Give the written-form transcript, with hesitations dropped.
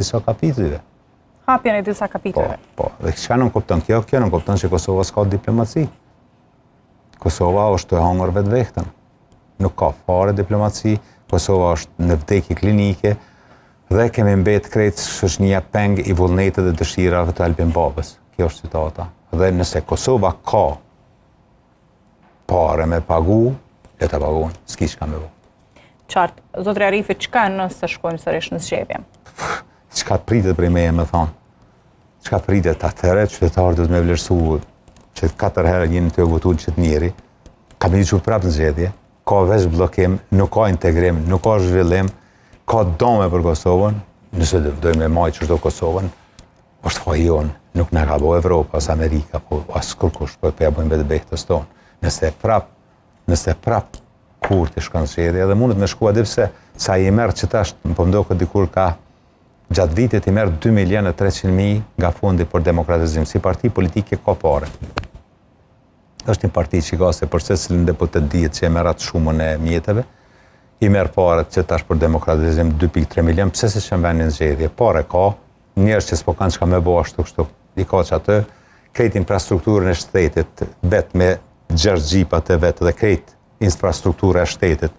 disa kapitujve. Hapjen e disa kapitujve. Po, dhe çka nuk kupton kjo? Kjo nuk kupton që Kosova s'ka diplomaci. Kosova është e hangër vetë vehtën. Nuk ka fare diplomaci, Kosova është në vdekje klinike dhe kemi mbet krejt shoqënia peng i vullnetit dhe dëshirave të Albin Babës. Kjo është citata. Dhe nëse Kosova ka pare me pagu, le ta paguën, s'ki çka me bo. Qartë, zotri Arifi, çka nëse shkojmë sërish në zgjedhje? Çka pritet prej meje me thonë? Çka pritet atëherë qytetarët duhet me vlerësu që 4 herë jeni të votuar që të njëri, ka me diçu prapë në zgjedhje, ka veç bllokim, nuk ka integrim, nuk ka zhvillim, ka dome për Kosovën, nëse dojmë me majtë çdo Kosovën, është faji jonë, nuk na ka bo Evropa, as Amerika, po as kurkush, po ja bëjmë vetë behtës tonë. Nëse prap kur të shkon zgjedhja dhe mundet me shkua dhe pse sa i merr që tash po mdoket dikur ka gjatë vitit i merr 2.300.000 nga fondi për demokratizim. Si parti politike ka pare. Është një parti që ka se për secilin deputet dihet që e merr atë shumën e mjeteve, i merr paret që tash për demokratizim 2.3 milion, pse se që në vendin zgjedhje. Pare ka, njerëz që s'po kanë çka me bo ashtu kështu, i ka që atë, krejt infrastrukturën e shtetit, vetë me 6 gjipat e vetë dhe krejt infrastruktura e shtetit,